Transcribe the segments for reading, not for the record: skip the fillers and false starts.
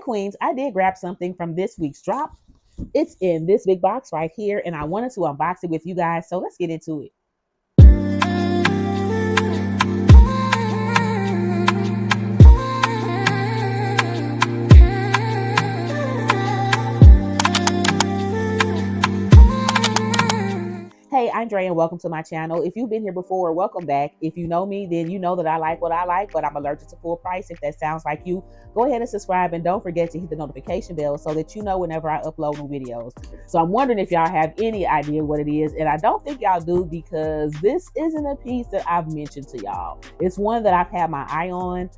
queens, I did grab something from this week's drop. It's in this big box right here, and I wanted to unbox it with you guys. So let's get into it. Hey, I'm Dre, and welcome to my channel. If you've been here before, welcome back. If you know me, then you know that I like what I like, but I'm allergic to full price. If that sounds like you, go ahead and subscribe, and don't forget to hit the notification bell so that you know whenever I upload new videos. So I'm wondering if y'all have any idea what it is, and I don't think y'all do because this isn't a piece that I've mentioned to y'all. It's one that I've had my eye on,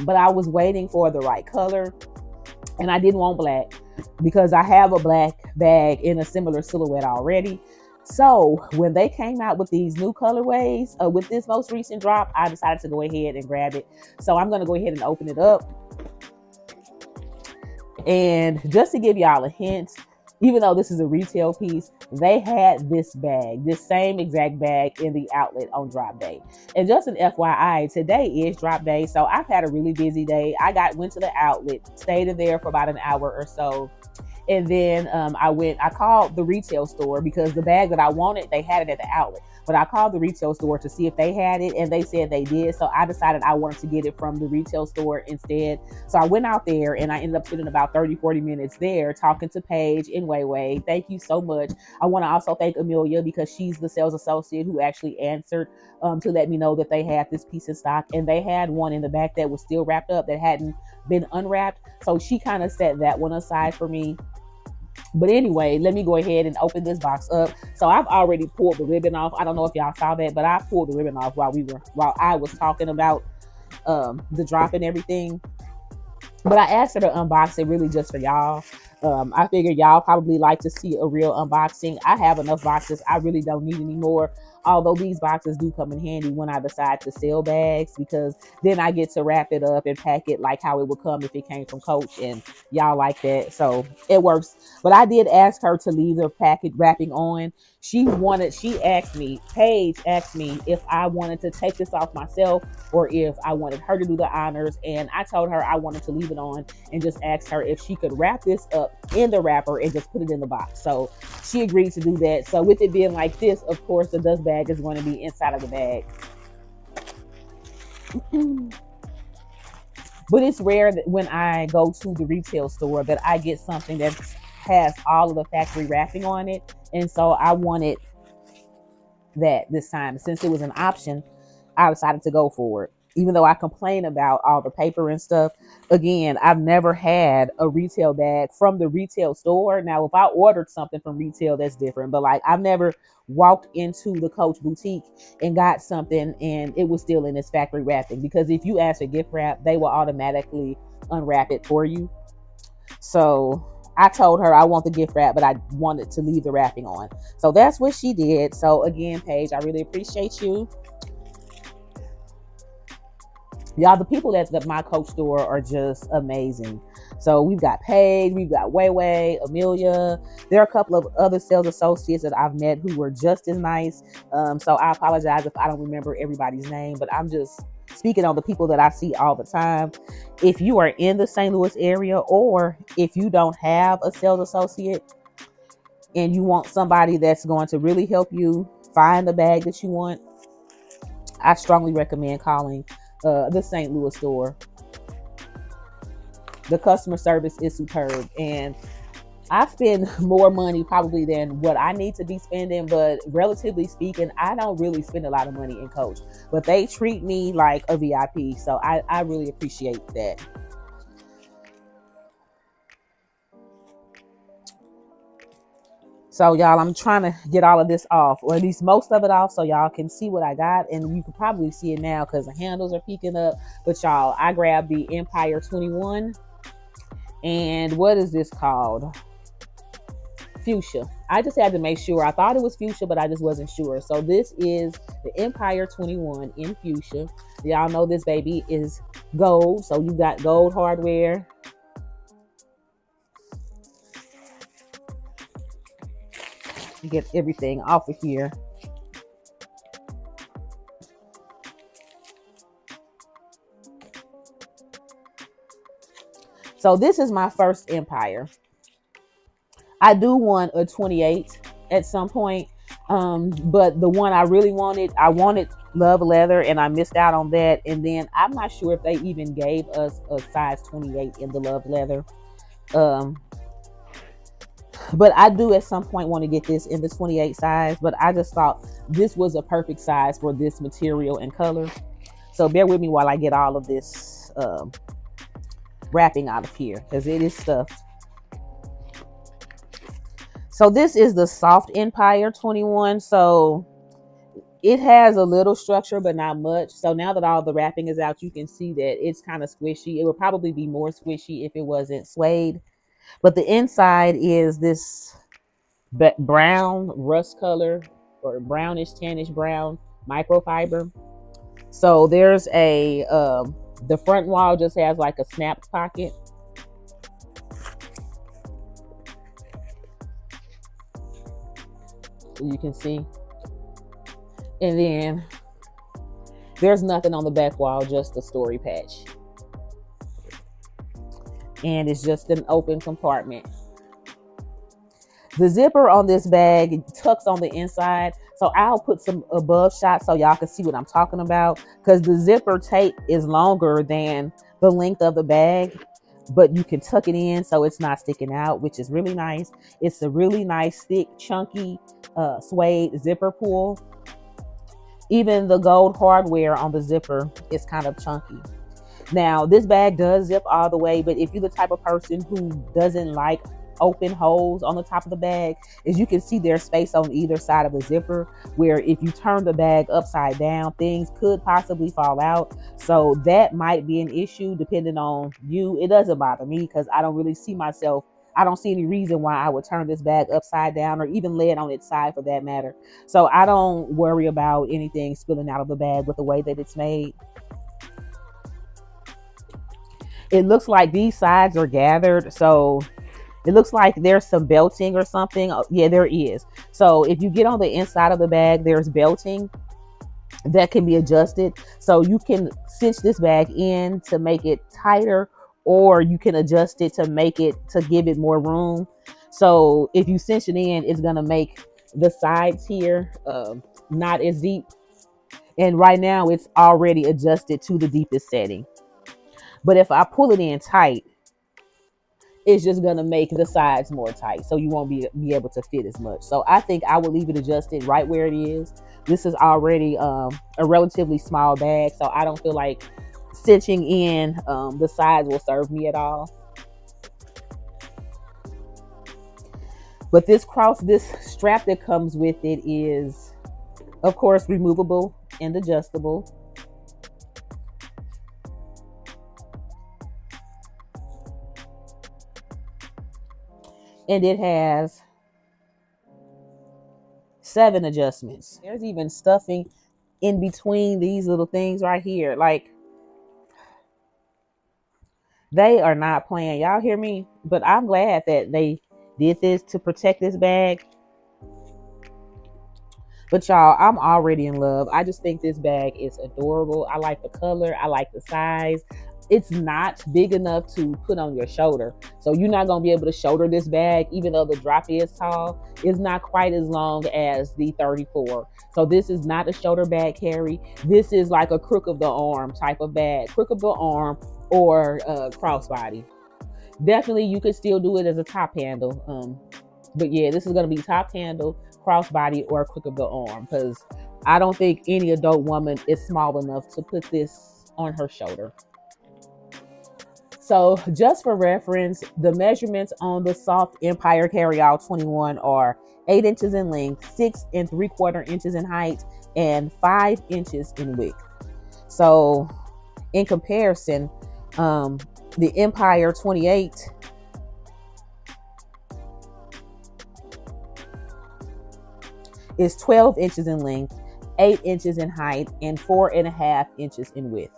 but I was waiting for the right color, and I didn't want black because I have a black bag in a similar silhouette already. So when they came out with these new colorways with this most recent drop, I decided to go ahead and grab it. So I'm going to go ahead and open it up. And just to give y'all a hint, even though this is a retail piece, they had this bag, this same exact bag in the outlet on drop day. And just an FYI, today is drop day. So I've had a really busy day. I went to the outlet, stayed in there for about an hour or so. And then I called the retail store because the bag that I wanted, they had it at the outlet. But I called the retail store to see if they had it, and they said they did. So I decided I wanted to get it from the retail store instead. So I went out there, and I ended up spending about 30-40 minutes there talking to Paige and Wayway. Thank you so much. I want to also thank Amelia because she's the sales associate who actually answered to let me know that they had this piece in stock. And they had one in the back that was still wrapped up that hadn't been unwrapped. So she kind of set that one aside for me. But anyway, let me go ahead and open this box up. So I've already pulled the ribbon off. I don't know if y'all saw that, but I pulled the ribbon off while I was talking about the drop and everything. But I asked her to unbox it really just for y'all. I figured y'all probably like to see a real unboxing. I have enough boxes. I really don't need any more. Although these boxes do come in handy when I decide to sell bags, because then I get to wrap it up and pack it like how it would come if it came from Coach, and y'all like that. So it works. But I did ask her to leave the packet wrapping on. Paige asked me if I wanted to take this off myself or if I wanted her to do the honors. And I told her I wanted to leave it on and just asked her if she could wrap this up in the wrapper and just put it in the box. So she agreed to do that. So with it being like this, of course, the dust bag is going to be inside of the bag. But it's rare that when I go to the retail store that I get something that has all of the factory wrapping on it. And so I wanted that this time. Since it was an option, I decided to go for it. Even though I complain about all the paper and stuff, again, I've never had a retail bag from the retail store. Now, if I ordered something from retail, that's different. But like, I've never walked into the Coach boutique and got something and it was still in its factory wrapping. Because if you ask for gift wrap, they will automatically unwrap it for you. So I told her I want the gift wrap, but I wanted to leave the wrapping on. So that's what she did. So again, Paige, I really appreciate you. Y'all, the people at my Coach store are just amazing. So we've got Paige, we've got Wayway, Amelia. There are a couple of other sales associates that I've met who were just as nice. So I apologize if I don't remember everybody's name, but I'm just speaking on the people that I see all the time. If you are in the St. Louis area, or if you don't have a sales associate and you want somebody that's going to really help you find the bag that you want, I strongly recommend calling the St. Louis store. The customer service is superb, and I spend more money probably than what I need to be spending, but relatively speaking, I don't really spend a lot of money in Coach, but they treat me like a VIP. So I really appreciate that. So y'all, I'm trying to get all of this off, or at least most of it off, so y'all can see what I got. And you can probably see it now because the handles are peeking up. But y'all, I grabbed the Empire 21. And what is this called? Fuchsia. I just had to make sure. I thought it was fuchsia, but I just wasn't sure. So this is the Empire 21 in fuchsia. Y'all know this baby is gold. So you got gold hardware. Get everything off of here. So this is my first Empire. I do want a 28 at some point. But the one I really wanted, I wanted Love Leather, and I missed out on that. And then I'm not sure if they even gave us a size 28 in the Love Leather. But I do at some point want to get this in the 28 size. But I just thought this was a perfect size for this material and color. So bear with me while I get all of this wrapping out of here, because it is stuffed. So this is the Soft Empire 21. So it has a little structure, but not much. So now that all the wrapping is out, you can see that it's kind of squishy. It would probably be more squishy if it wasn't suede. But the inside is this brown rust color, or brownish, tannish brown microfiber. So there's a, the front wall just has like a snap pocket. You can see. And then there's nothing on the back wall, just a story patch. And it's just an open compartment. The zipper on this bag tucks on the inside. So I'll put some above shots so y'all can see what I'm talking about, because the zipper tape is longer than the length of the bag, but you can tuck it in so it's not sticking out, which is really nice. It's a really nice, thick, chunky suede zipper pull. Even the gold hardware on the zipper is kind of chunky. Now, this bag does zip all the way, but if you're the type of person who doesn't like open holes on the top of the bag, as you can see, there's space on either side of the zipper, where if you turn the bag upside down, things could possibly fall out. So that might be an issue depending on you. It doesn't bother me because I don't really see myself, I don't see any reason why I would turn this bag upside down or even lay it on its side for that matter. So I don't worry about anything spilling out of the bag with the way that it's made. It looks like these sides are gathered, so it looks like there's some belting or something. Oh, yeah, there is. So if you get on the inside of the bag, there's belting that can be adjusted. So you can cinch this bag in to make it tighter, or you can adjust it to make it, to give it more room. So if you cinch it in, it's going to make the sides here not as deep. And right now it's already adjusted to the deepest setting. But if I pull it in tight, it's just going to make the sides more tight, so you won't be able to fit as much. So I think I will leave it adjusted right where it is. This is already a relatively small bag, so I don't feel like cinching in the sides will serve me at all. But this strap that comes with it is, of course, removable and adjustable. And it has 7 adjustments. There's even stuffing in between these little things right here. Like, they are not playing. Y'all hear me? But I'm glad that they did this to protect this bag. But y'all, I'm already in love. I just think this bag is adorable. I like the color. I like the size. It's not big enough to put on your shoulder. So you're not going to be able to shoulder this bag, even though the drop is tall. It's not quite as long as the 34. So this is not a shoulder bag carry. This is like a crook of the arm type of bag. Crook of the arm or crossbody. Definitely you could still do it as a top handle. But yeah, this is going to be top handle, crossbody, or crook of the arm, because I don't think any adult woman is small enough to put this on her shoulder. So just for reference, the measurements on the Soft Empire Carryall 21 are 8 inches in length, 6 3/4 inches in height, and 5 inches in width. So in comparison, the Empire 28 is 12 inches in length, 8 inches in height, and 4.5 inches in width.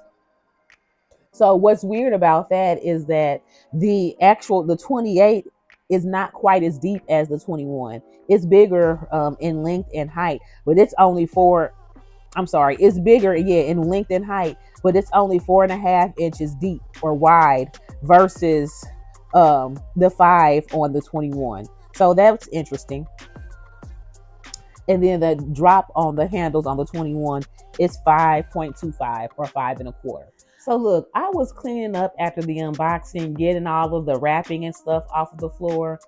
So what's weird about that is that the 28 is not quite as deep as the 21. It's bigger in length and height, but it's only it's bigger, in length and height, but it's only 4.5 inches deep or wide versus the 5 on the 21. So that's interesting. And then the drop on the handles on the 21 is 5.25 or 5.25. So look, I was cleaning up after the unboxing, getting all of the wrapping and stuff off of the floor.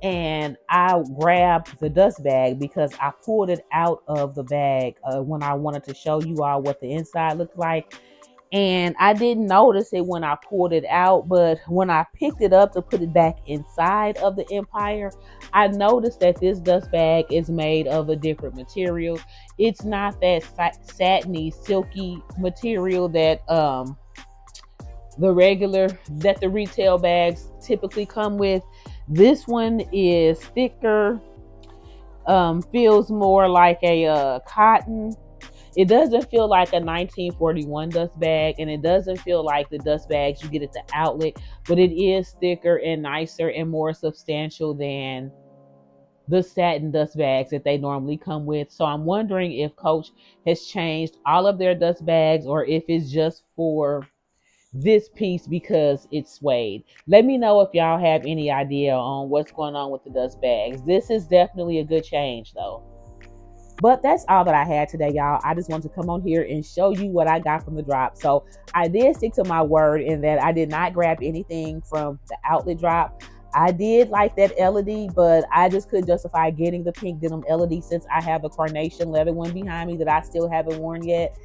And I grabbed the dust bag because I pulled it out of the bag when I wanted to show you all what the inside looked like. And I didn't notice it when I pulled it out, but when I picked it up to put it back inside of the Empire, I noticed that this dust bag is made of a different material. It's not that satiny, silky material that the retail bags typically come with. This one is thicker, feels more like a cotton. It doesn't feel like a 1941 dust bag, and it doesn't feel like the dust bags you get at the outlet, but it is thicker and nicer and more substantial than the satin dust bags that they normally come with. So I'm wondering if Coach has changed all of their dust bags or if it's just for this piece because it's suede. Let me know if y'all have any idea on what's going on with the dust bags. This is definitely a good change though. But that's all that I had today, y'all. I just wanted to come on here and show you what I got from the drop. So I did stick to my word in that I did not grab anything from the outlet drop. I did like that LED, but I just couldn't justify getting the pink denim LED since I have a carnation leather one behind me that I still haven't worn yet.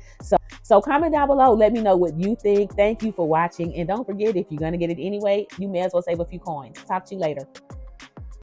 So comment down below. Let me know what you think. Thank you for watching. And don't forget, if you're going to get it anyway, you may as well save a few coins. Talk to you later.